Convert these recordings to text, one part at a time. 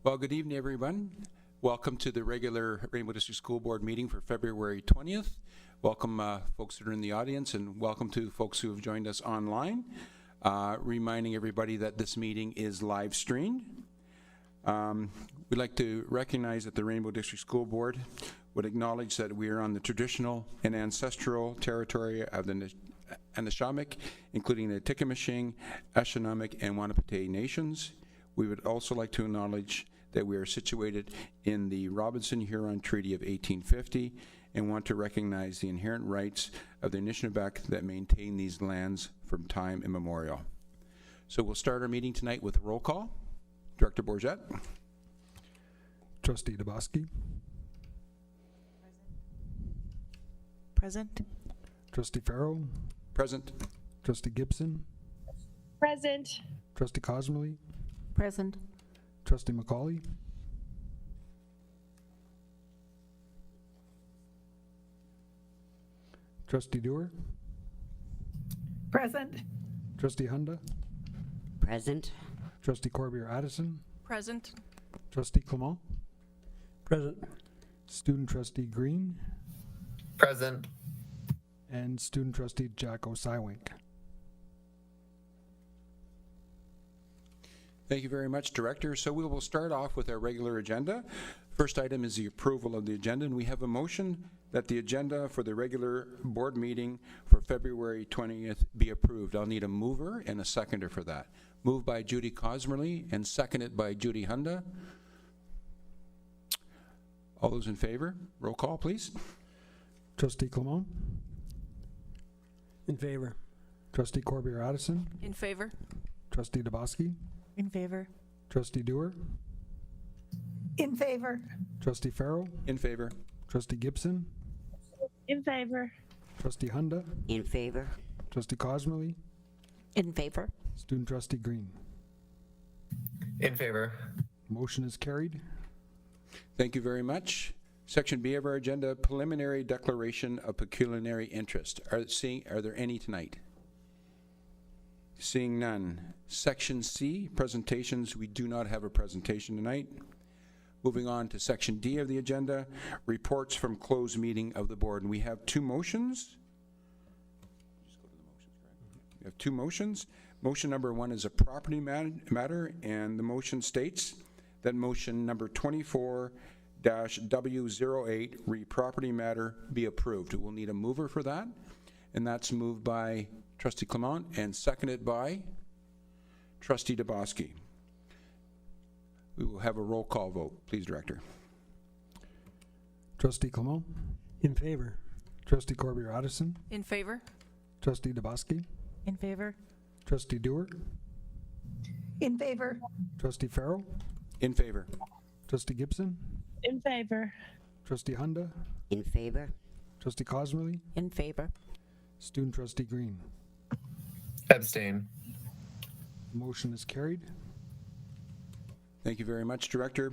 Well, good evening, everyone. Welcome to the regular Rainbow District School Board meeting for February 20th. Welcome folks that are in the audience, and welcome to folks who have joined us online. Reminding everybody that this meeting is live streamed. We'd like to recognize that the Rainbow District School Board would acknowledge that we are on the traditional and ancestral territory of the Anishinaabe, including the Tikimishing, Ashanomic, and Wanapitei nations. We would also like to acknowledge that we are situated in the Robinson-Huron Treaty of 1850 and want to recognize the inherent rights of the Anishinaabe that maintain these lands from time immemorial. So we'll start our meeting tonight with a roll call. Director Bourget. Trustee Dabowski. Present. Trustee Farrell. Present. Trustee Gibson. Present. Trustee Cosmerly. Present. Trustee McCauley. Trustee Dewar. Present. Trustee Hunda. Present. Trustee Corbier-Addison. Present. Trustee Clement. Present. Student Trustee Green. Present. And Student Trustee Jack Osywink. Thank you very much, Director. So we will start off with our regular agenda. First item is the approval of the agenda, and we have a motion that the agenda for the regular board meeting for February 20th be approved. I'll need a mover and a seconder for that. Moved by Judy Cosmerly and seconded by Judy Hunda. All those in favor? Roll call, please. Trustee Clement. In favor. Trustee Corbier-Addison. In favor. Trustee Dabowski. In favor. Trustee Dewar. In favor. Trustee Farrell. In favor. Trustee Gibson. In favor. Trustee Hunda. In favor. Trustee Cosmerly. In favor. Student Trustee Green. In favor. Motion is carried. Thank you very much. Section B of our agenda, preliminary declaration of pecuniary interest. Are there any tonight? Seeing none. Section C, presentations. We do not have a presentation tonight. Moving on to Section D of the agenda, reports from closed meeting of the board. And we have two motions. We have two motions. Motion number one is a property matter, and the motion states that motion number 24-W08, property matter, be approved. We'll need a mover for that, and that's moved by Trustee Clement and seconded by Trustee Dabowski. We will have a roll call vote. Please, Director. Trustee Clement. In favor. Trustee Corbier-Addison. In favor. Trustee Dabowski. In favor. Trustee Dewar. In favor. Trustee Farrell. In favor. Trustee Gibson. In favor. Trustee Hunda. In favor. Trustee Cosmerly. In favor. Student Trustee Green. Abstain. Motion is carried. Thank you very much, Director.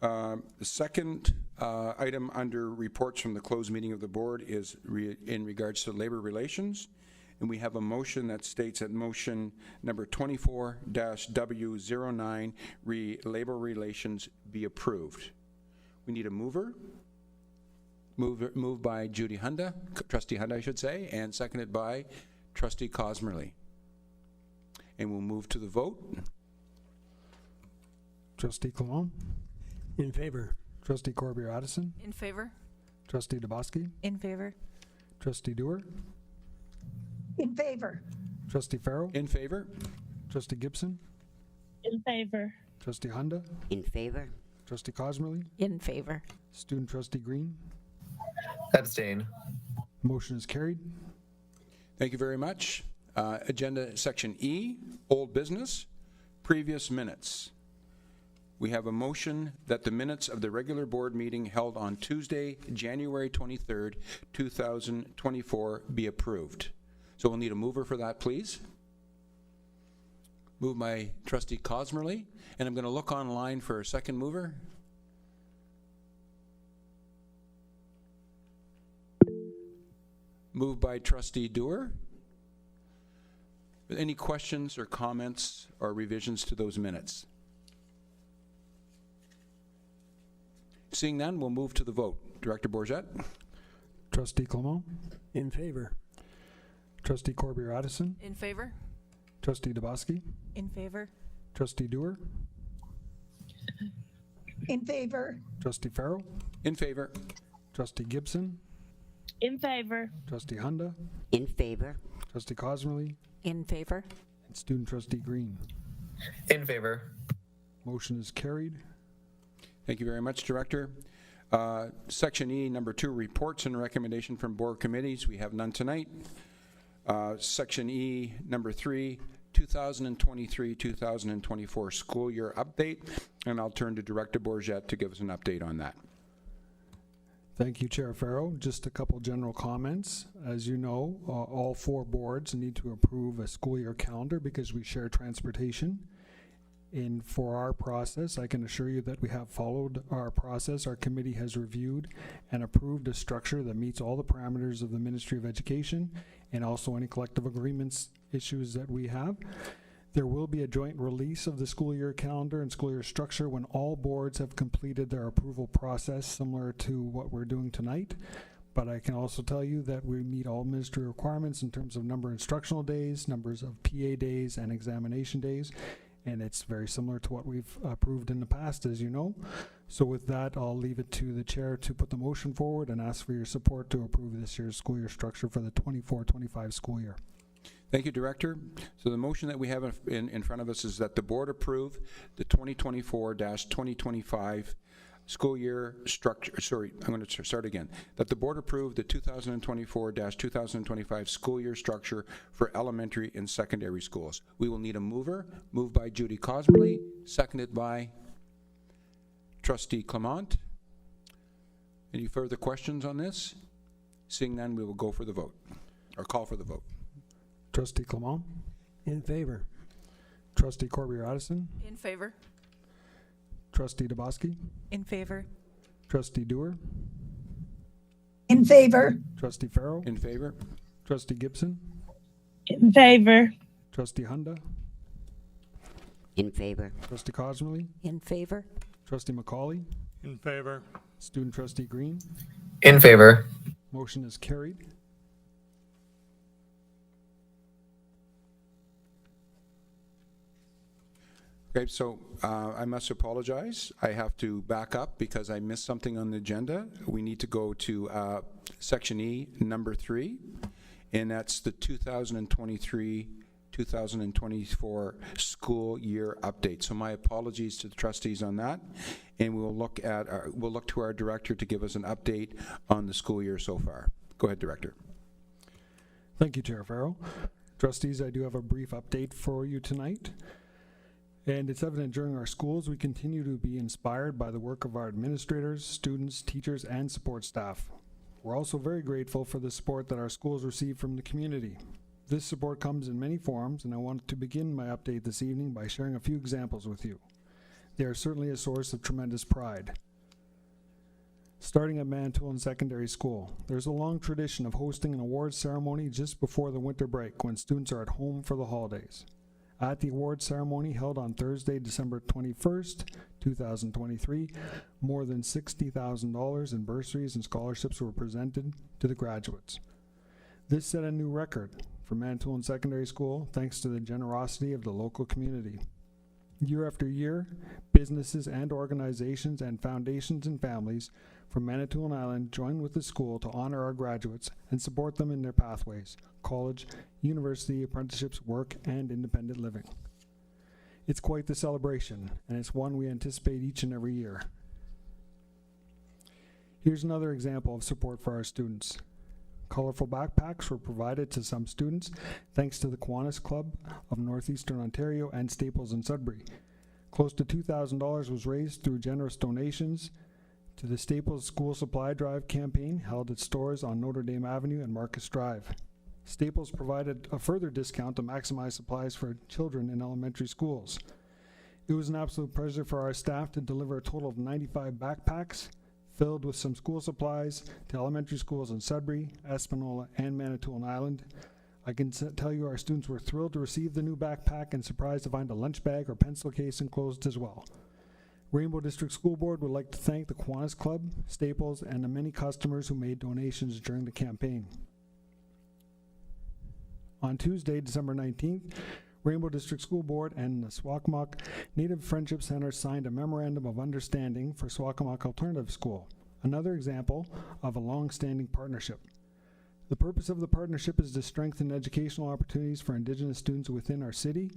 The second item under reports from the closed meeting of the board is in regards to labor relations. And we have a motion that states that motion number 24-W09, labor relations, be approved. We need a mover. Moved by Judy Hunda, Trustee Hunda, I should say, and seconded by Trustee Cosmerly. And we'll move to the vote. Trustee Clement. In favor. Trustee Corbier-Addison. In favor. Trustee Dabowski. In favor. Trustee Dewar. In favor. Trustee Farrell. In favor? Trustee Gibson. In favor. Trustee Hunda. In favor. Trustee Cosmerly. In favor. Student Trustee Green. Abstain. Motion is carried. Thank you very much. Agenda Section E, old business, previous minutes. We have a motion that the minutes of the regular board meeting held on Tuesday, January 23rd, 2024 be approved. So we'll need a mover for that, please. Moved by Trustee Cosmerly, and I'm going to look online for a second mover. Moved by Trustee Dewar. Any questions or comments or revisions to those minutes? Seeing none, we'll move to the vote. Director Bourget? Trustee Clement, In favor. Trustee Corbier-Addison, In favor? Trustee Dubowski, In favor? Trustee Dewar, In favor. Trustee Farrell, In favor. Trustee Gibson, In favor. Trustee Hunda, In favor. Trustee Cosmerly, In favor? and Student Trustee Green. In favor. Motion is carried. Thank you very much, Director. Section E, number 2, reports and recommendation from board committees. We have none tonight. Section E, number 3, 2023-2024 school year update. And I'll turn to Director Bourget to give us an update on that. Thank you, Chair Farrow. Just a couple general comments. As you know, all 4 boards need to approve a school year calendar because we share transportation. And for our process, I can assure you that we have followed our process. Our committee has reviewed and approved a structure that meets all the parameters of the Ministry of Education and also any collective agreements issues that we have. There will be a joint release of the school year calendar and school year structure when all boards have completed their approval process, similar to what we're doing tonight. But I can also tell you that we meet all ministry requirements in terms of number of instructional days, numbers of PA days, and examination days. And it's very similar to what we've approved in the past, as you know. So with that, I'll leave it to the chair to put the motion forward and ask for your support to approve this year's school year structure for the 24-25 school year. Thank you, Director. So the motion that we have in front of us is that the board approve the 2024-2025 school year structure, I'm going to start again. That the board approve the 2024-2025 school year structure for elementary and secondary schools. We will need a mover. Moved by Judy Cosmerly, seconded by Trustee Clement. Any further questions on this? Seeing none, we will go for the vote, or call for the vote. Trustee Clement, In favor. Trustee Corbier-Addison, In favor? Trustee Dubowski, In favor? Trustee Dewar, In favor. Trustee Farrell, In favor? Trustee Gibson, In favor. Trustee Hunda, In favor. Trustee Cosmerly, In favor? Trustee McCauley, In favor. Student Trustee Green. In favor. Motion is carried. Okay, so I must apologize. I have to back up because I missed something on the agenda. We need to go to Section E, number 3, and that's the 2023-2024 school year update. So my apologies to the trustees on that, and we'll look to our director to give us an update on the school year so far. Go ahead, Director. Thank you, Chair Farrell. Trustees, I do have a brief update for you tonight. And it's evident during our schools, we continue to be inspired by the work of our administrators, students, teachers, and support staff. We're also very grateful for the support that our schools receive from the community. This support comes in many forms, and I want to begin my update this evening by sharing a few examples with you. They are certainly a source of tremendous pride. Starting at Manitoulin Secondary School, there's a long tradition of hosting an awards ceremony just before the winter break when students are at home for the holidays. At the awards ceremony held on Thursday, December 21st, 2023, more than $60,000 in bursaries and scholarships were presented to the graduates. This set a new record for Manitoulin Secondary School thanks to the generosity of the local community. Year after year, businesses and organizations and foundations and families from Manitoulin Island join with the school to honor our graduates and support them in their pathways, college, university, apprenticeships, work, and independent living. It's quite the celebration, and it's one we anticipate each and every year. Here's another example of support for our students. Colorful backpacks were provided to some students thanks to the Kiwanis Club of Northeastern Ontario and Staples in Sudbury. Close to $2,000 was raised through generous donations to the Staples School Supply Drive campaign held at stores on Notre Dame Avenue and Marcus Drive. Staples provided a further discount to maximize supplies for children in elementary schools. It was an absolute pleasure for our staff to deliver a total of 95 backpacks filled with some school supplies to elementary schools in Sudbury, Espanola, and Manitoulin Island. I can tell you our students were thrilled to receive the new backpack and surprised to find a lunch bag or pencil case enclosed as well. Rainbow District School Board would like to thank the Kiwanis Club, Staples, and the many customers who made donations during the campaign. On Tuesday, December 19th, Rainbow District School Board and the Swakemuk Native Friendship Center signed a memorandum of understanding for Swakemuk Alternative School, another example of a long-standing partnership. The purpose of the partnership is to strengthen educational opportunities for Indigenous students within our city,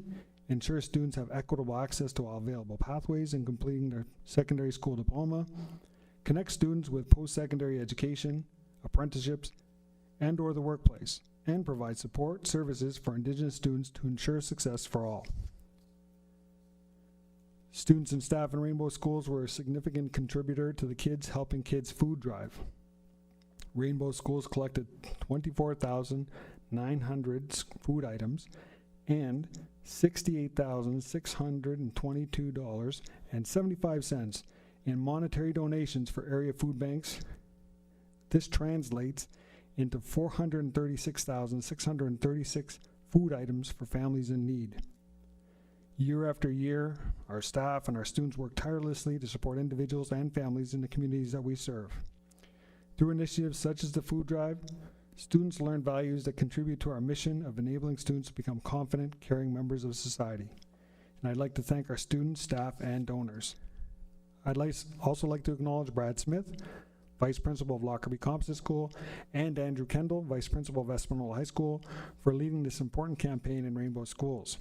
ensure students have equitable access to all available pathways in completing their secondary school diploma, connect students with post-secondary education, apprenticeships, and/or the workplace, and provide support services for Indigenous students to ensure success for all. Students and staff in Rainbow Schools were a significant contributor to the Kids Helping Kids food drive. Rainbow Schools collected 24,900 food items and $68,622.75 in monetary donations for area food banks. This translates into 436,636 food items for families in need. Year after year, our staff and our students work tirelessly to support individuals and families in the communities that we serve. Through initiatives such as the food drive, students learn values that contribute to our mission of enabling students to become confident, caring members of society. And I'd like to thank our students, staff, and donors. I'd also like to acknowledge Brad Smith, Vice Principal of Lockerbie Composite School, and Andrew Kendall, Vice Principal of Espanola High School, for leading this important campaign in Rainbow Schools.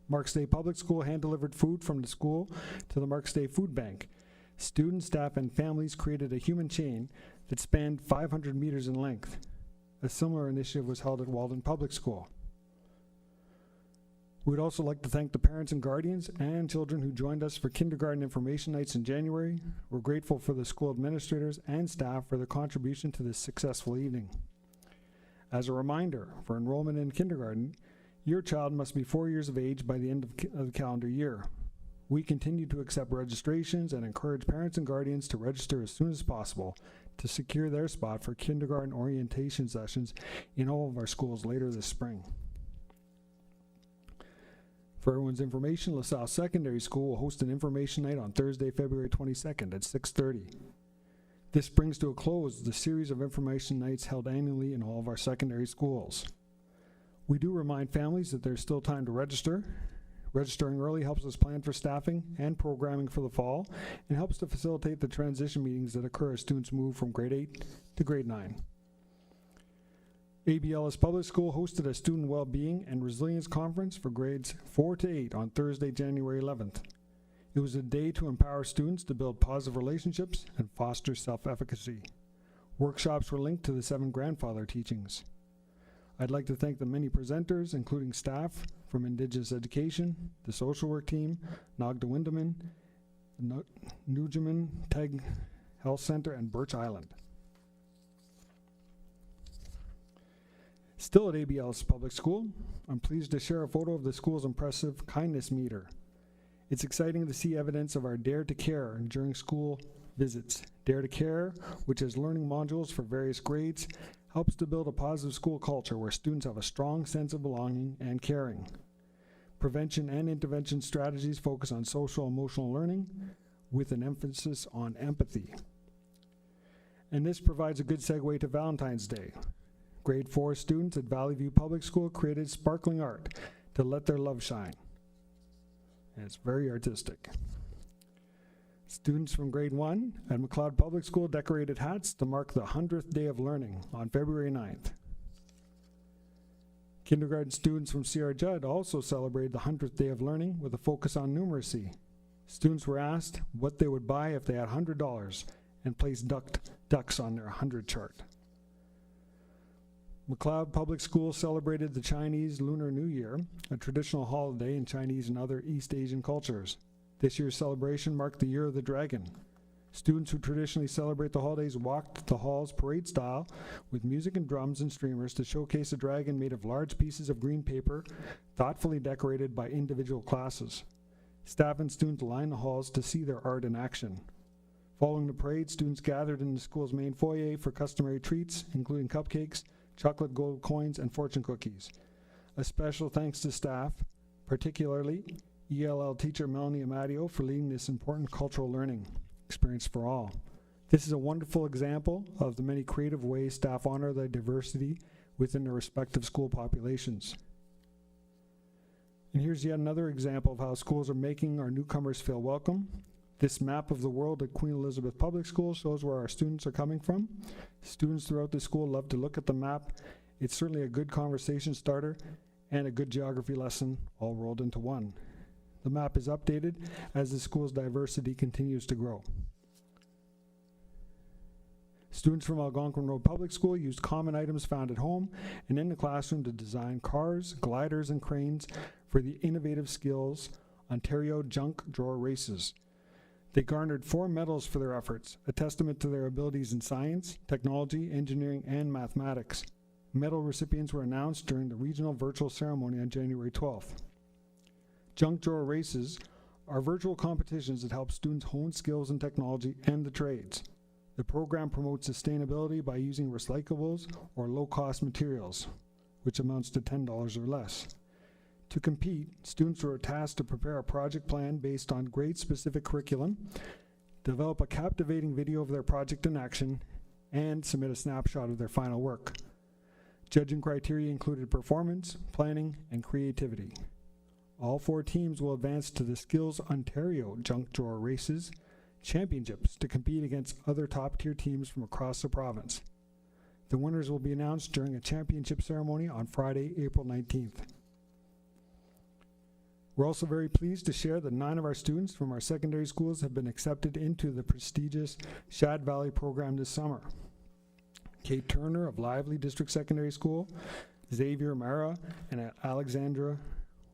Marks Day Public School hand-delivered food from the school to the Marks Day Food Bank. Students, staff, and families created a human chain that spanned 500 meters in length. A similar initiative was held at Walden Public School. We'd also like to thank the parents and guardians and children who joined us for kindergarten information nights in January. We're grateful for the school administrators and staff for their contribution to this successful evening. As a reminder, for enrollment in kindergarten, your child must be 4 years of age by the end of the calendar year. We continue to accept registrations and encourage parents and guardians to register as soon as possible to secure their spot for kindergarten orientation sessions in all of our schools later this spring. For everyone's information, LaSalle Secondary School will host an information night on Thursday, February 22nd at 6:30. This brings to a close the series of information nights held annually in all of our secondary schools. We do remind families that there's still time to register. Registering early helps us plan for staffing and programming for the fall and helps to facilitate the transition meetings that occur as students move from grade 8 to grade 9. ABLS Public School hosted a student well-being and resilience conference for grades 4 to 8 on Thursday, January 11th. It was a day to empower students to build positive relationships and foster self-efficacy. Workshops were linked to the 7 grandfather teachings. I'd like to thank the many presenters, including staff from Indigenous Education, the social work team, Nagda Windeman, Nujaman Teg Health Center, and Birch Island. Still at ABL's Public School, I'm pleased to share a photo of the school's impressive kindness meter. It's exciting to see evidence of our Dare to Care during school visits. Dare to Care, which has learning modules for various grades, helps to build a positive school culture where students have a strong sense of belonging and caring. Prevention and intervention strategies focus on social emotional learning with an emphasis on empathy. And this provides a good segue to Valentine's Day. Grade 4 students at Valley View Public School created sparkling art to let their love shine. And it's very artistic. Students from grade 1 at McLeod Public School decorated hats to mark the 100th day of learning on February 9th. Kindergarten students from C.R. Judd also celebrated the 100th day of learning with a focus on numeracy. Students were asked what they would buy if they had $100 and placed ducks on their 100 chart. McLeod Public School celebrated the Chinese Lunar New Year, a traditional holiday in Chinese and other East Asian cultures. This year's celebration marked the Year of the Dragon. Students who traditionally celebrate the holidays walked the halls parade style with music and drums and streamers to showcase a dragon made of large pieces of green paper, thoughtfully decorated by individual classes. Staff and students lined the halls to see their art in action. Following the parade, students gathered in the school's main foyer for customary treats, including cupcakes, chocolate gold coins, and fortune cookies. A special thanks to staff, particularly ELL teacher Melanie Amadio for leading this important cultural learning experience for all. This is a wonderful example of the many creative ways staff honor their diversity within their respective school populations. And here's yet another example of how schools are making our newcomers feel welcome. This map of the world at Queen Elizabeth Public School shows where our students are coming from. Students throughout the school love to look at the map. It's certainly a good conversation starter and a good geography lesson all rolled into one. The map is updated as the school's diversity continues to grow. Students from Algonquin Road Public School used common items found at home and in the classroom to design cars, gliders, and cranes for the Innovative Skills Ontario Junk Drawer Races. They garnered 4 medals for their efforts, a testament to their abilities in science, technology, engineering, and mathematics. Medal recipients were announced during the regional virtual ceremony on January 12th. Junk Drawer Races are virtual competitions that help students hone skills in technology and the trades. The program promotes sustainability by using recyclables or low-cost materials, which amounts to $10 or less. To compete, students were tasked to prepare a project plan based on grade-specific curriculum, develop a captivating video of their project in action, and submit a snapshot of their final work. Judging criteria included performance, planning, and creativity. All 4 teams will advance to the Skills Ontario Junk Drawer Races Championships to compete against other top-tier teams from across the province. The winners will be announced during a championship ceremony on Friday, April 19th. We're also very pleased to share that 9 of our students from our secondary schools have been accepted into the prestigious Shad Valley program this summer. Kate Turner of Lively District Secondary School, Xavier Mara and Alexandra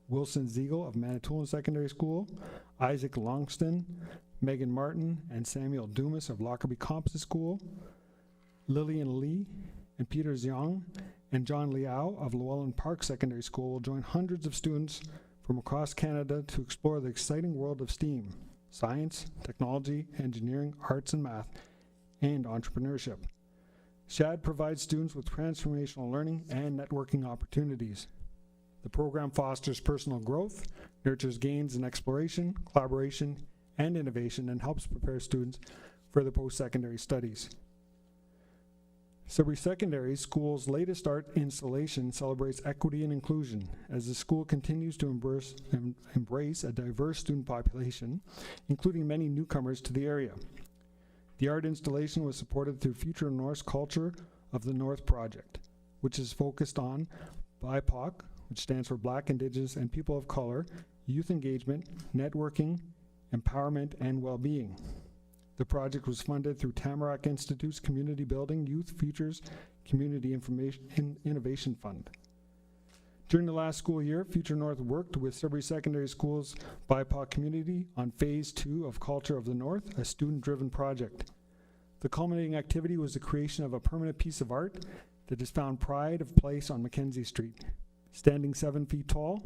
Wilson Ziegel of Manitoulin Secondary School, Isaac Longston, Megan Martin, and Samuel Dumas of Lockerbie Composite School, Lillian Lee and Peter Xiong and John Liao of Llewellyn Park Secondary School will join hundreds of students from across Canada to explore the exciting world of STEAM, science, technology, engineering, arts and math, and entrepreneurship. SHAD provides students with transformational learning and networking opportunities. The program fosters personal growth, nurtures gains in exploration, collaboration, and innovation, and helps prepare students for their post-secondary studies. Sudbury Secondary School's latest art installation celebrates equity and inclusion as the school continues to embrace a diverse student population, including many newcomers to the area. The art installation was supported through Future Norse Culture of the North project, which is focused on BIPOC, which stands for Black, Indigenous, and People of Color, youth engagement, networking, empowerment, and well-being. The project was funded through Tamarack Institute's Community Building Youth Futures Community Innovation Fund. During the last school year, Future North worked with Sudbury Secondary School's BIPOC community on Phase 2 of Culture of the North, a student-driven project. The culminating activity was the creation of a permanent piece of art that has found pride of place on Mackenzie Street. Standing 7 feet tall,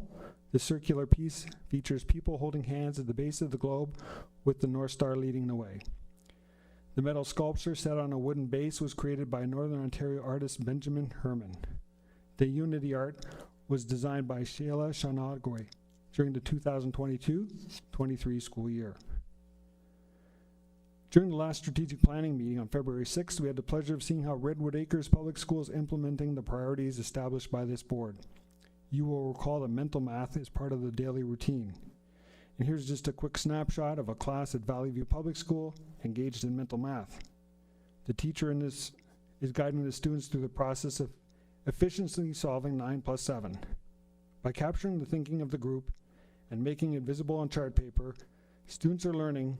the circular piece features people holding hands at the base of the globe with the North Star leading the way. The metal sculpture set on a wooden base was created by Northern Ontario artist Benjamin Herman. The Unity art was designed by Sheila Shanagwe during the 2022-23 school year. During the last strategic planning meeting on February 6th, we had the pleasure of seeing how Redwood Acres Public Schools implementing the priorities established by this board. You will recall that mental math is part of the daily routine. And here's just a quick snapshot of a class at Valley View Public School engaged in mental math. The teacher in this is guiding the students through the process of efficiently solving 9 plus 7. By capturing the thinking of the group and making it visible on chart paper, students are learning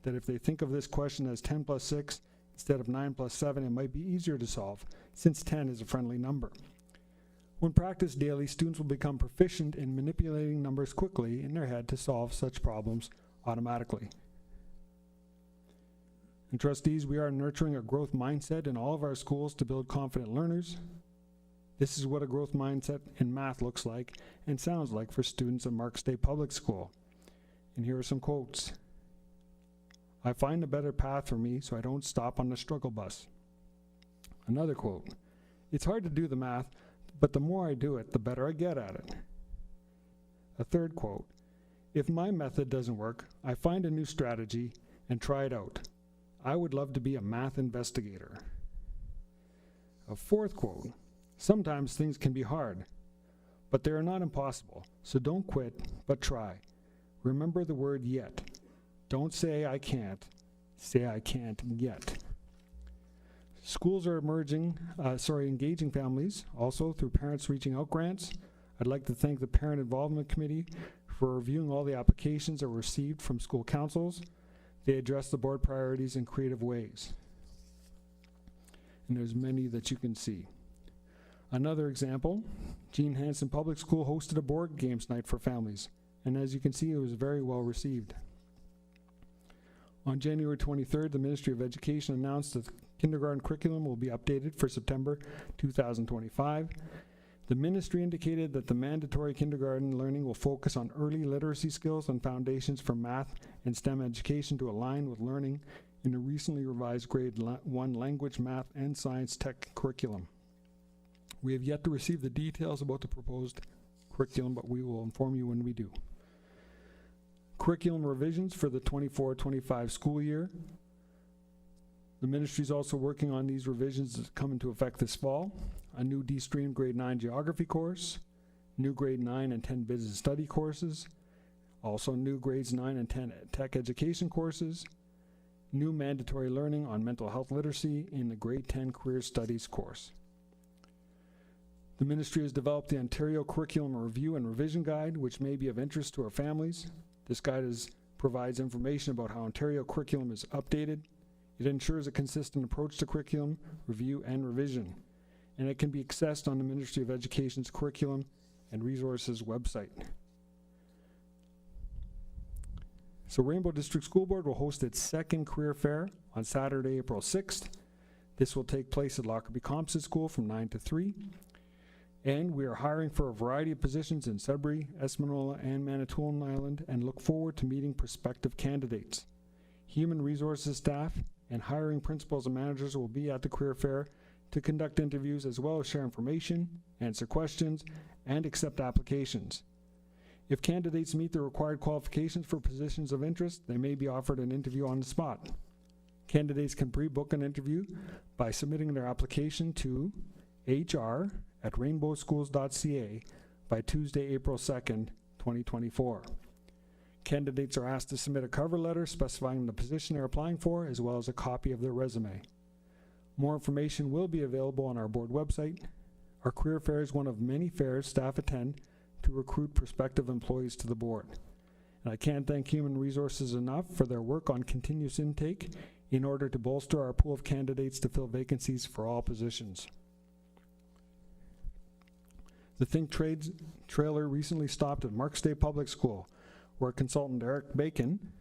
that if they think of this question as 10 plus 6 instead of 9 plus 7, it might be easier to solve, since 10 is a friendly number. When practiced daily, students will become proficient in manipulating numbers quickly in their head to solve such problems automatically. And trustees, we are nurturing a growth mindset in all of our schools to build confident learners. This is what a growth mindset in math looks like and sounds like for students at Mark State Public School. And here are some quotes. I find a better path for me so I don't stop on the struggle bus. Another quote. It's hard to do the math, but the more I do it, the better I get at it. A third quote. If my method doesn't work, I find a new strategy and try it out. I would love to be a math investigator. A fourth quote, sometimes things can be hard, but they are not impossible, so don't quit, but try. Remember the word yet. Don't say I can't, say I can't yet. Schools are engaging families, also through Parents Reaching Out grants. I'd like to thank the Parent Involvement Committee for reviewing all the applications that were received from school councils. They address the board priorities in creative ways. And there's many that you can see. Another example, Gene Hansen Public School hosted a board games night for families. And as you can see, it was very well received. On January 23rd, the Ministry of Education announced that the kindergarten curriculum will be updated for September 2025. The ministry indicated that the mandatory kindergarten learning will focus on early literacy skills and foundations for math and STEM education to align with learning in the recently revised Grade 1 language, math, and science tech curriculum. We have yet to receive the details about the proposed curriculum, but we will inform you when we do. Curriculum revisions for the 24-25 school year. The ministry is also working on these revisions that come into effect this fall. A new D-Stream Grade 9 Geography course, new Grade 9 and 10 Business Study courses, also new Grades 9 and 10 Tech Education courses, new mandatory learning on mental health literacy in the Grade 10 Career Studies course. The ministry has developed the Ontario Curriculum Review and Revision Guide, which may be of interest to our families. This guide provides information about how Ontario curriculum is updated. It ensures a consistent approach to curriculum, review, and revision. And it can be accessed on the Ministry of Education's Curriculum and Resources website. So Rainbow District School Board will host its second career fair on Saturday, April 6th. This will take place at Lockerbie Composite School from 9 to 3. And we are hiring for a variety of positions in Sudbury, Espanola, and Manitoulin Island, and look forward to meeting prospective candidates. Human resources staff and hiring principals and managers will be at the career fair to conduct interviews as well as share information, answer questions, and accept applications. If candidates meet the required qualifications for positions of interest, they may be offered an interview on the spot. Candidates can pre-book an interview by submitting their application to hr@rainbowschools.ca by Tuesday, April 2nd, 2024. Candidates are asked to submit a cover letter specifying the position they're applying for, as well as a copy of their resume. More information will be available on our board website. Our career fair is one of many fairs staff attend to recruit prospective employees to the board. And I can't thank Human Resources enough for their work on continuous intake in order to bolster our pool of candidates to fill vacancies for all positions. The Think Trades trailer recently stopped at Marks Day Public School, where consultant Eric Bacon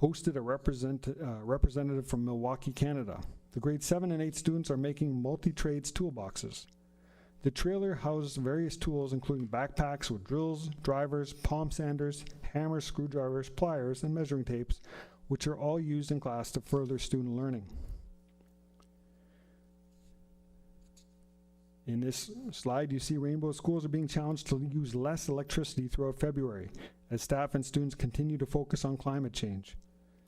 hosted a representative from Milwaukee, Canada. The grade 7 and 8 students are making multi-trades toolboxes. The trailer houses various tools, including backpacks with drills, drivers, palm sanders, hammers, screwdrivers, pliers, and measuring tapes, which are all used in class to further student learning. In this slide, you see Rainbow schools are being challenged to use less electricity throughout February as staff and students continue to focus on climate change.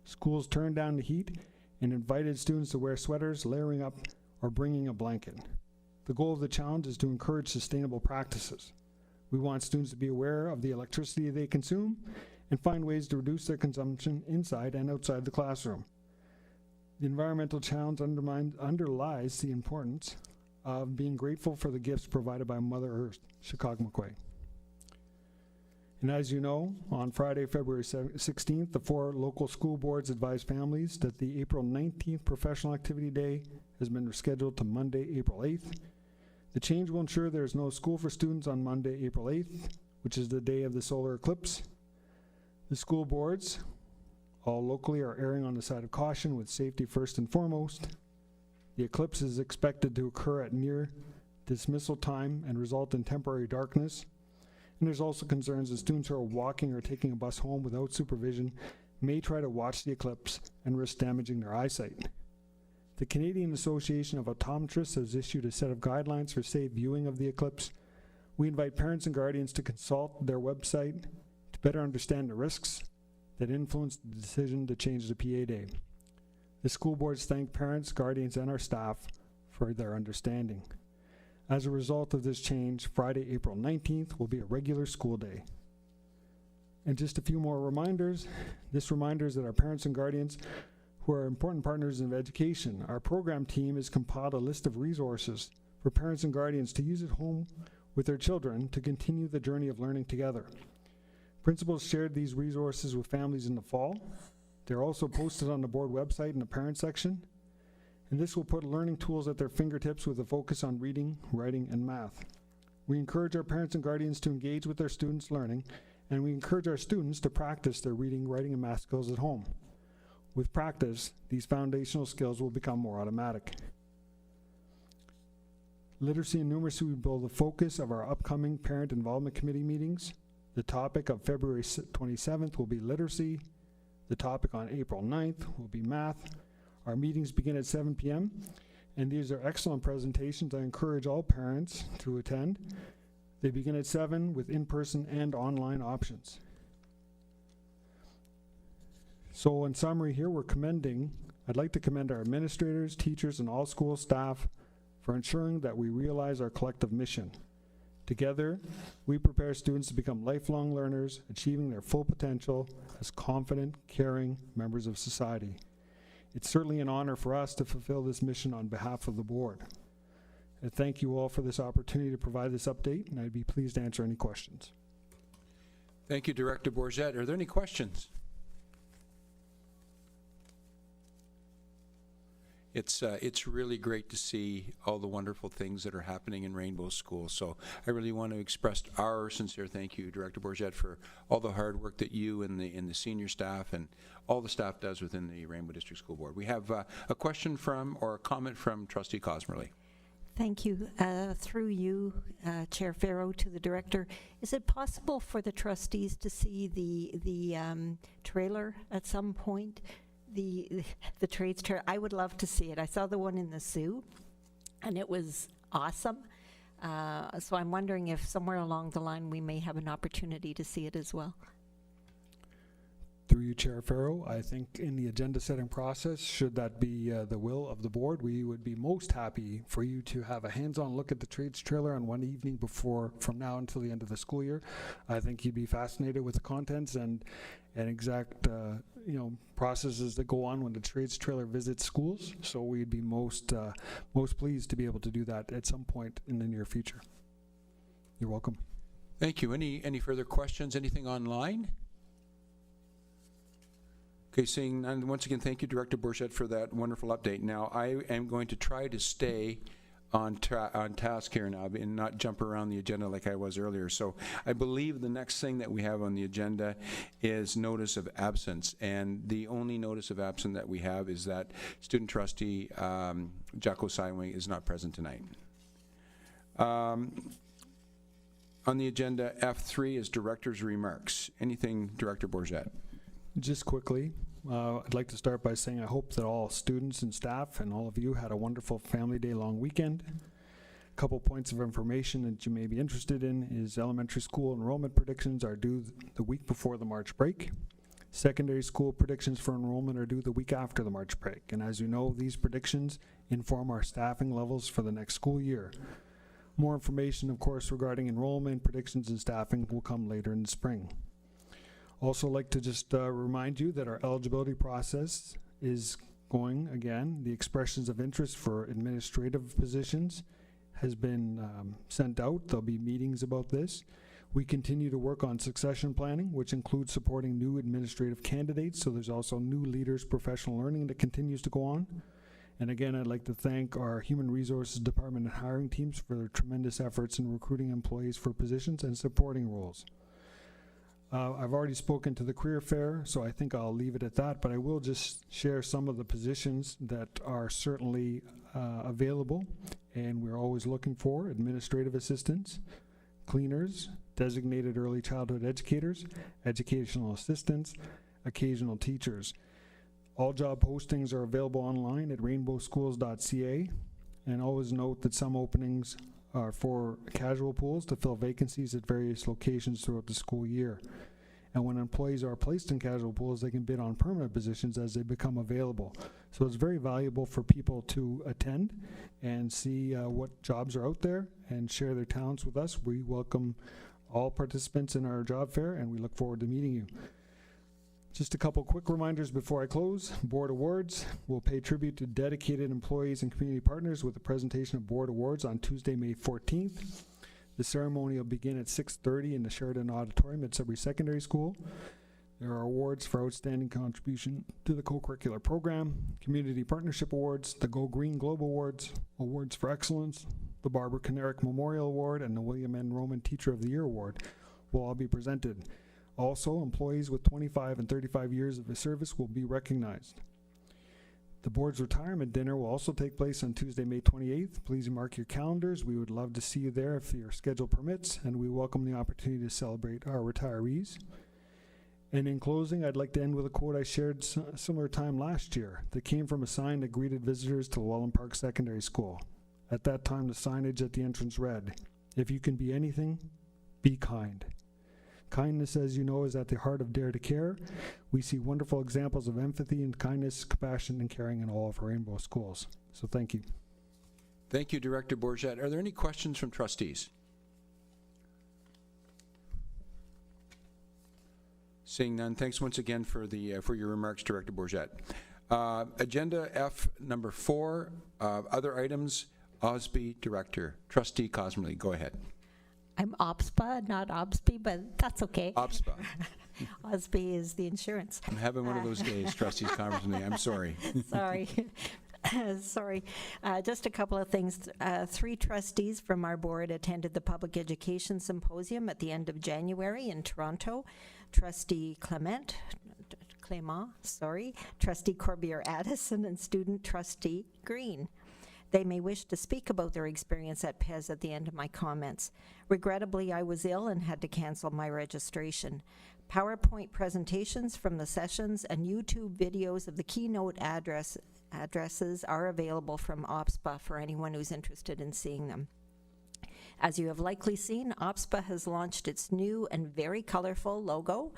Schools turned down the heat and invited students to wear sweaters, layering up, or bringing a blanket. The goal of the challenge is to encourage sustainable practices. We want students to be aware of the electricity they consume and find ways to reduce their consumption inside and outside the classroom. The environmental challenge underlies the importance of being grateful for the gifts provided by Mother Earth, Chicago-McQuay. And as you know, on Friday, February 16th, the 4 local school boards advised families that the April 19th Professional Activity Day has been rescheduled to Monday, April 8th. The change will ensure there is no school for students on Monday, April 8th, which is the day of the solar eclipse. The school boards, all locally, are erring on the side of caution with safety first and foremost. The eclipse is expected to occur at near dismissal time and result in temporary darkness. And there's also concerns that students who are walking or taking a bus home without supervision may try to watch the eclipse and risk damaging their eyesight. The Canadian Association of Optometrists has issued a set of guidelines for safe viewing of the eclipse. We invite parents and guardians to consult their website to better understand the risks that influence the decision to change the PA day. The school boards thank parents, guardians, and our staff for their understanding. As a result of this change, Friday, April 19th will be a regular school day. And just a few more reminders. This reminder is that our parents and guardians who are important partners in education, our program team has compiled a list of resources for parents and guardians to use at home with their children to continue the journey of learning together. Principals shared these resources with families in the fall. They're also posted on the board website in the parent section. And this will put learning tools at their fingertips with a focus on reading, writing, and math. We encourage our parents and guardians to engage with their students' learning, and we encourage our students to practice their reading, writing, and math skills at home. With practice, these foundational skills will become more automatic. Literacy and numeracy will be the focus of our upcoming Parent Involvement Committee meetings. The topic of February 27th will be literacy. The topic on April 9th will be math. Our meetings begin at 7 p.m. and these are excellent presentations. I encourage all parents to attend. They begin at 7 with in-person and online options. So in summary here, I'd like to commend our administrators, teachers, and all school staff for ensuring that we realize our collective mission. Together, we prepare students to become lifelong learners, achieving their full potential as confident, caring members of society. It's certainly an honor for us to fulfill this mission on behalf of the board. I thank you all for this opportunity to provide this update, and I'd be pleased to answer any questions. Thank you, Director Bourget. Are there any questions? It's really great to see all the wonderful things that are happening in Rainbow School. So I really want to express our sincere thank you, Director Bourget, for all the hard work that you and the senior staff and all the staff does within the Rainbow District School Board. We have a question from or a comment from Trustee Cosmerly. Thank you. Through you, Chair Farrow, to the director, is it possible for the trustees to see the trailer at some point? The trades trailer. I would love to see it. I saw the one in the Sioux, and it was awesome. So I'm wondering if somewhere along the line we may have an opportunity to see it as well. Through you, Chair Farrow, I think in the agenda setting process, should that be the will of the board, we would be most happy for you to have a hands-on look at the trades trailer on one evening from now until the end of the school year. I think you'd be fascinated with the contents and exact processes that go on when the trades trailer visits schools. So we'd be most pleased to be able to do that at some point in the near future. You're welcome. Thank you. Any further questions? Anything online? Okay, seeing none, once again, thank you, Director Bourget, for that wonderful update. Now, I am going to try to stay on task here now and not jump around the agenda like I was earlier. So I believe the next thing that we have on the agenda is notice of absence. And the only notice of absence that we have is that student trustee Jacko Sywing is not present tonight. On the agenda, F3 is director's remarks. Anything, Director Bourget? Just quickly, I'd like to start by saying I hope that all students and staff and all of you had a wonderful Family Day long weekend. A couple points of information that you may be interested in is elementary school enrollment predictions are due the week before the March break. Secondary school predictions for enrollment are due the week after the March break. And as you know, these predictions inform our staffing levels for the next school year. More information, of course, regarding enrollment, predictions, and staffing will come later in the spring. Also like to just remind you that our eligibility process is going again. The expressions of interest for administrative positions has been sent out. There'll be meetings about this. We continue to work on succession planning, which includes supporting new administrative candidates. So there's also new leaders professional learning that continues to go on. And again, I'd like to thank our Human Resources Department and hiring teams for their tremendous efforts in recruiting employees for positions and supporting roles. I've already spoken to the career fair, so I think I'll leave it at that, but I will just share some of the positions that are certainly available and we're always looking for: administrative assistants, cleaners, designated early childhood educators, educational assistants, occasional teachers. All job postings are available online at rainbowschools.ca, and always note that some openings are for casual pools to fill vacancies at various locations throughout the school year. And when employees are placed in casual pools, they can bid on permanent positions as they become available. So it's very valuable for people to attend and see what jobs are out there and share their talents with us. We welcome all participants in our job fair, and we look forward to meeting you. Just a couple quick reminders before I close. Board awards. We'll pay tribute to dedicated employees and community partners with a presentation of board awards on Tuesday, May 14th. The ceremony will begin at 6:30 in the Sheridan Auditorium at Sudbury Secondary School. There are awards for outstanding contribution to the co-curricular program, community partnership awards, the Go Green Globe Awards, awards for excellence, the Barbara Kanarick Memorial Award, and the William N. Roman Teacher of the Year Award will all be presented. Also, employees with 25 and 35 years of service will be recognized. The board's retirement dinner will also take place on Tuesday, May 28th. Please mark your calendars. We would love to see you there if your schedule permits, and we welcome the opportunity to celebrate our retirees. And in closing, I'd like to end with a quote I shared similar time last year that came from a sign that greeted visitors to Welland Park Secondary School. At that time, the signage at the entrance read, "If you can be anything, be kind." Kindness, as you know, is at the heart of Dare to Care. We see wonderful examples of empathy and kindness, compassion, and caring in all of our Rainbow schools. So thank you. Thank you, Director Bourget. Are there any questions from trustees? Seeing none, thanks once again for your remarks, Director Bourget. Agenda F number 4, other items, OSBE Director. Trustee Cosmerly, go ahead. I'm OBSPA, not OBSBE, but that's okay. OBSPA. OSBE is the insurance. I'm having one of those days, Trustees Cosmerly. I'm sorry. Sorry. Sorry. Just a couple of things. 3 trustees from our board attended the Public Education Symposium at the end of January in Toronto. Trustee Clement, Trustee Corbier-Addison, and Student Trustee Green. They may wish to speak about their experience at PES at the end of my comments. Regrettably, I was ill and had to cancel my registration. PowerPoint presentations from the sessions and YouTube videos of the keynote addresses are available from OBSPA for anyone who's interested in seeing them. As you have likely seen, OBSPA has launched its new and very colorful logo.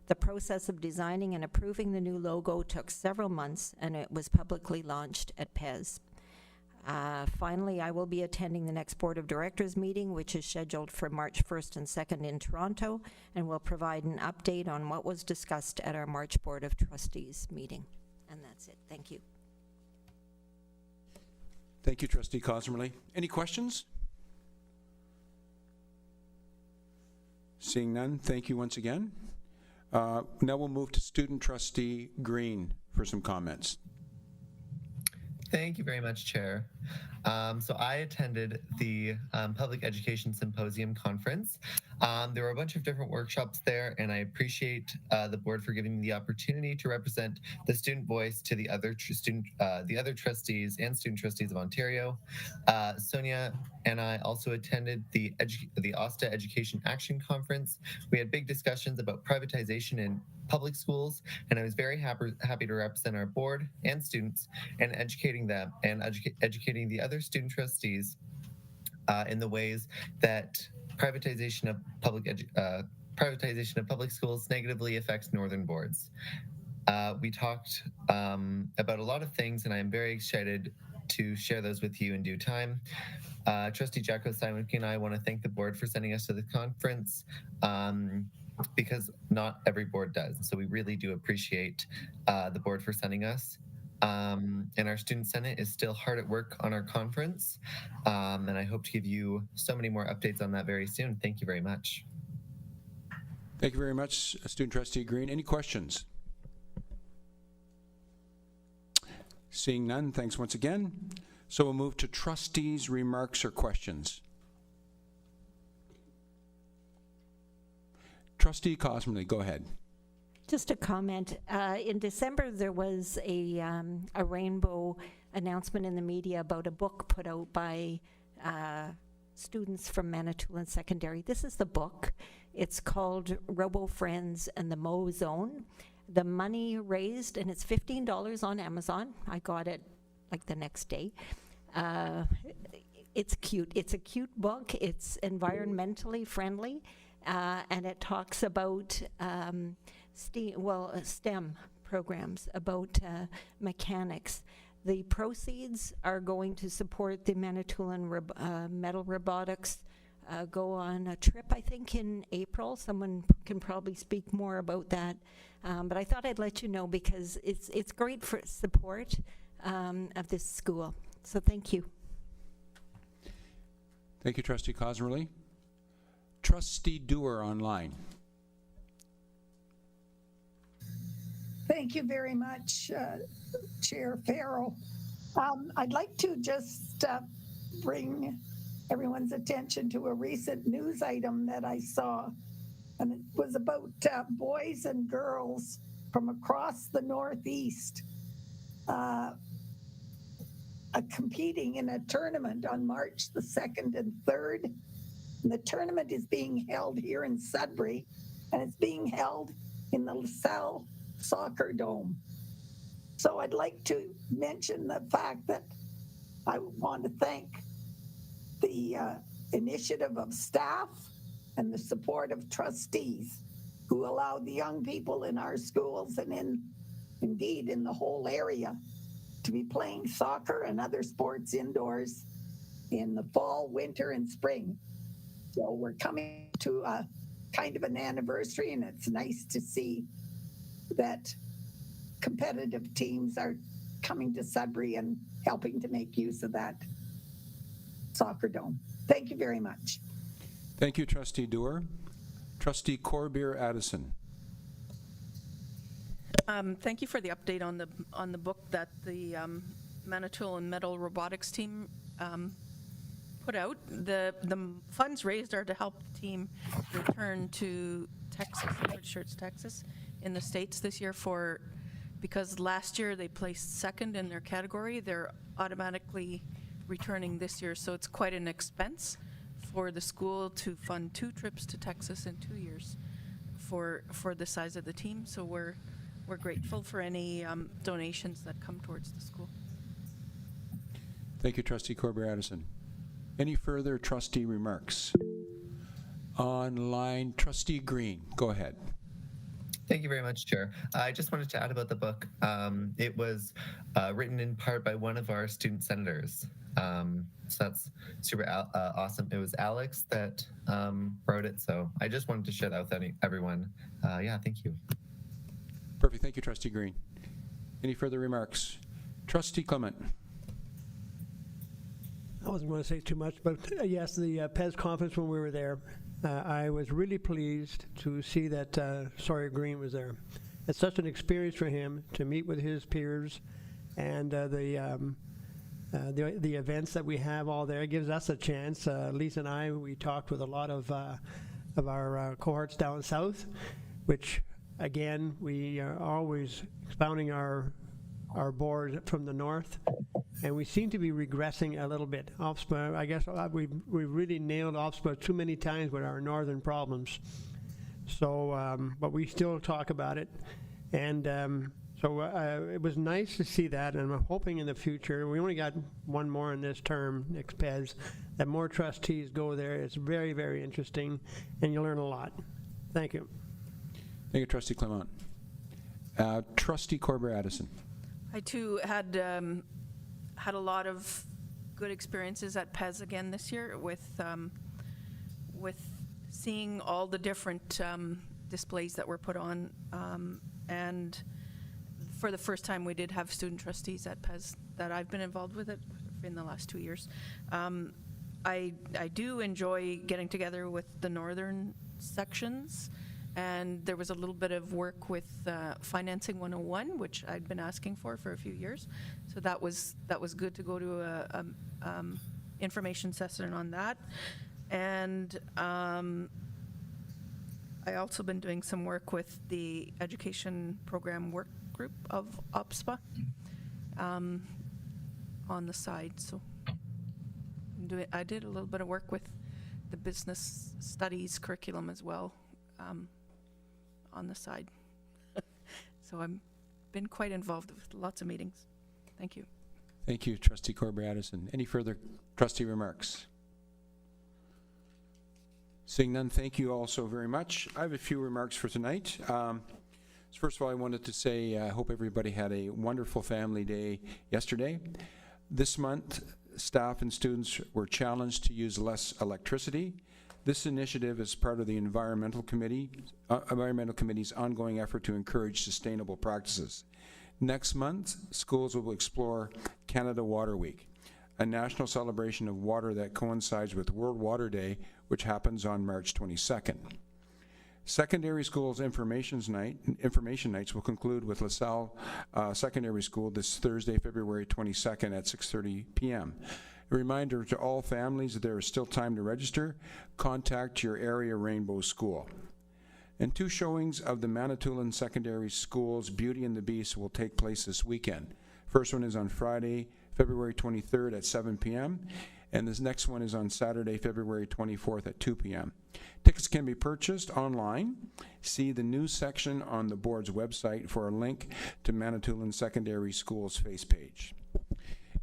The process of designing and approving the new logo took several months, and it was publicly launched at PES. Finally, I will be attending the next Board of Directors meeting, which is scheduled for March 1st and 2nd in Toronto, and will provide an update on what was discussed at our March Board of Trustees meeting. And that's it. Thank you. Thank you, Trustee Cosmerly. Any questions? Seeing none, thank you once again. Now we'll move to Student Trustee Green for some comments. Thank you very much, Chair. So I attended the Public Education Symposium conference. There were a bunch of different workshops there, and I appreciate the board for giving me the opportunity to represent the student voice to the other trustees and student trustees of Ontario. Sonia and I also attended the OSTA Education Action Conference. We had big discussions about privatization in public schools, and I was very happy to represent our board and students and educating them and educating the other student trustees in the ways that privatization of public schools negatively affects northern boards. We talked about a lot of things, and I am very excited to share those with you in due time. Trustee Jacko Simonki and I want to thank the board for sending us to the conference because not every board does. So we really do appreciate the board for sending us. And our Student Senate is still hard at work on our conference. And I hope to give you so many more updates on that very soon. Thank you very much. Thank you very much, Student Trustee Green. Any questions? Seeing none, thanks once again. So we'll move to trustees' remarks or questions. Trustee Cosmerly, go ahead. Just a comment. In December, there was a rainbow announcement in the media about a book put out by students from Manitoulin Secondary. This is the book. It's called Robo Friends and the Mo Zone. The money raised, and it's $15 on Amazon. I got it like the next day. It's cute. It's a cute book. It's environmentally friendly. and it talks about STEM programs, about mechanics. The proceeds are going to support the Manitoulin Metal Robotics go on a trip, I think, in April. Someone can probably speak more about that. But I thought I'd let you know because it's great for support of this school. So thank you. Thank you, Trustee Cosmerly. Trustee Doer online. Thank you very much, Chair Farrell. I'd like to just bring everyone's attention to a recent news item that I saw, and it was about boys and girls from across the Northeast competing in a tournament on March the 2nd and 3rd. And the tournament is being held here in Sudbury, and it's being held in the LaSalle Soccer Dome. So I'd like to mention the fact that I want to thank the initiative of staff and the support of trustees who allowed the young people in our schools and indeed in the whole area to be playing soccer and other sports indoors in the fall, winter, and spring. So we're coming to a kind of an anniversary, and it's nice to see that competitive teams are coming to Sudbury and helping to make use of that soccer dome. Thank you very much. Thank you, Trustee Doer. Trustee Corbier-Addison. Thank you for the update on the book that the Manitoulin Metal Robotics team put out. The funds raised are to help the team return to Texas, Red Shirts, Texas, in the States this year because last year they placed second in their category. They're automatically returning this year, so it's quite an expense for the school to fund 2 trips to Texas in 2 years for the size of the team. So we're grateful for any donations that come towards the school. Thank you, Trustee Corbier-Addison. Any further trustee remarks? Online, Trustee Green, go ahead. Thank you very much, Chair. I just wanted to add about the book. It was written in part by one of our student senators. So that's super awesome. It was Alex that wrote it. So I just wanted to share that with everyone. Yeah, thank you. Perfect. Thank you, Trustee Green. Any further remarks? Trustee Clement. I wasn't going to say too much, but yes, the PES conference when we were there, I was really pleased to see that Sawyer Green was there. It's such an experience for him to meet with his peers, and the events that we have all there gives us a chance. Lisa and I, we talked with a lot of our cohorts down south, which again, we are always expounding our board from the north, and we seem to be regressing a little bit. OFSPA, I guess we really nailed OFSPA too many times with our northern problems. So, but we still talk about it, and so it was nice to see that, and I'm hoping in the future, we only got one more in this term, next PES, that more trustees go there. It's very, very interesting, and you learn a lot. Thank you. Thank you, Trustee Clement. Trustee Corbier-Addison. I too had a lot of good experiences at PES again this year with seeing all the different displays that were put on, and for the first time we did have student trustees at PES that I've been involved with it in the last 2 years. I do enjoy getting together with the northern sections, and there was a little bit of work with Financing 101, which I'd been asking for a few years. So that was good to go to a information session on that. And I also been doing some work with the education program work group of OPSPA on the side. So I did a little bit of work with the business studies curriculum as well. On the side. So I've been quite involved with lots of meetings. Thank you. Thank you, Trustee Corbier-Addison. Any further trustee remarks? Seeing none, thank you all so very much. I have a few remarks for tonight. First of all, I wanted to say I hope everybody had a wonderful family day yesterday. This month, staff and students were challenged to use less electricity. This initiative is part of the Environmental Committee's ongoing effort to encourage sustainable practices. Next month, schools will explore Canada Water Week, a national celebration of water that coincides with World Water Day, which happens on March 22nd. Secondary schools information nights will conclude with LaSalle Secondary School this Thursday, February 22nd at 6:30 p.m. A reminder to all families that there is still time to register. Contact your area Rainbow School. And 2 showings of the Manitoulin Secondary School's Beauty and the Beast will take place this weekend. First one is on Friday, February 23rd at 7 p.m. and this next one is on Saturday, February 24th at 2 p.m. Tickets can be purchased online. See the news section on the board's website for a link to Manitoulin Secondary School's face page.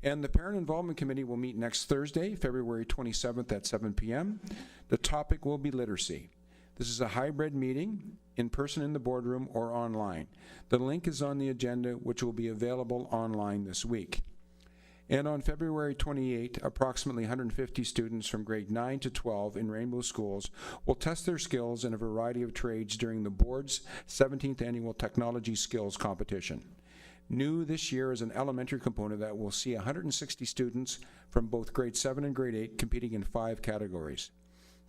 And the Parent Involvement Committee will meet next Thursday, February 27th at 7 p.m. The topic will be literacy. This is a hybrid meeting, in person in the boardroom or online. The link is on the agenda, which will be available online this week. And on February 28, approximately 150 students from grade 9 to 12 in Rainbow Schools will test their skills in a variety of trades during the board's 17th annual Technology Skills Competition. New this year is an elementary component that will see 160 students from both grade 7 and grade 8 competing in 5 categories.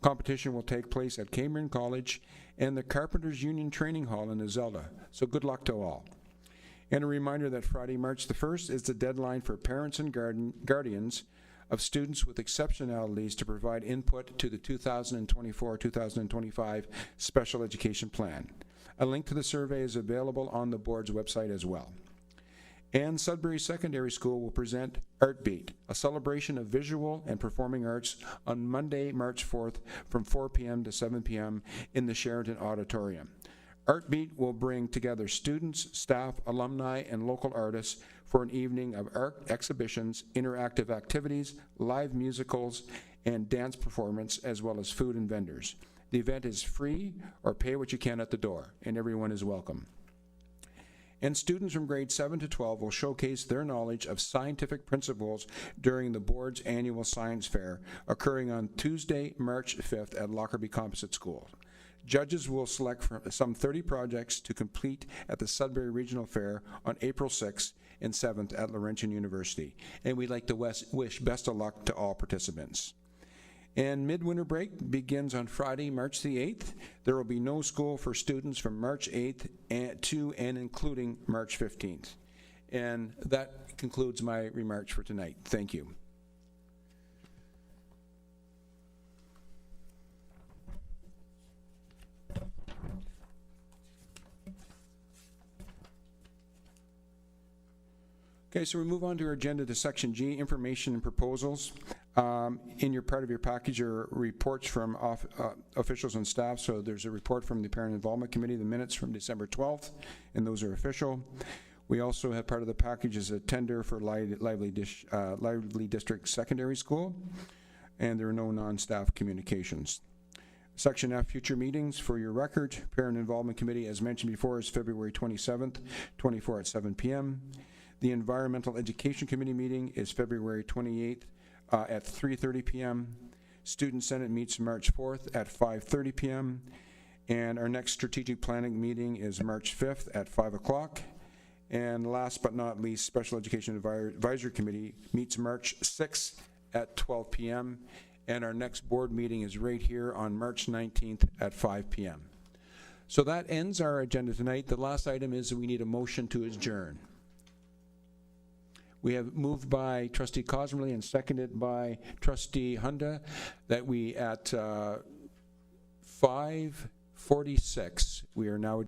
Competition will take place at Cambridge College and the Carpenters Union Training Hall in Zelda, so good luck to all. And a reminder that Friday, March the 1st is the deadline for parents and guardians of students with exceptionalities to provide input to the 2024-2025 Special Education Plan. A link to the survey is available on the board's website as well. And Sudbury Secondary School will present Art Beat, a celebration of visual and performing arts on Monday, March 4th from 4 p.m. to 7 p.m. in the Sheraton Auditorium. Art Beat will bring together students, staff, alumni, and local artists for an evening of art exhibitions, interactive activities, live musicals, and dance performance, as well as food and vendors. The event is free or pay what you can at the door, and everyone is welcome. And students from grades 7 to 12 will showcase their knowledge of scientific principles during the board's annual science fair, occurring on Tuesday, March 5th at Lockerbie Composite School. Judges will select from some 30 projects to complete at the Sudbury Regional Fair on April 6th and 7th at Laurentian University. And we'd like to wish best of luck to all participants. And midwinter break begins on Friday, March the 8th. There will be no school for students from March 8th to and including March 15th. And that concludes my remarks for tonight. Thank you. Okay, so we move on to our agenda to Section G, Information and Proposals. In your part of your package are reports from officials and staff. So there's a report from the Parent Involvement Committee, the minutes from December 12th, and those are official. We also have part of the package is a tender for Lively District Secondary School, and there are no non-staff communications. Section F, future meetings. For your record, Parent Involvement Committee, as mentioned before, is February 27th, 24 at 7 p.m. The Environmental Education Committee meeting is February 28th at 3:30 p.m. Student Senate meets March 4th at 5:30 p.m. And our next strategic planning meeting is March 5th at 5 o'clock. And last but not least, Special Education Advisory Committee meets March 6th at 12 p.m. And our next board meeting is right here on March 19th at 5 p.m. So that ends our agenda tonight. The last item is that we need a motion to adjourn. We have moved by Trustee Cosmerly and seconded by Trustee Hunda that we at 5:46, we are now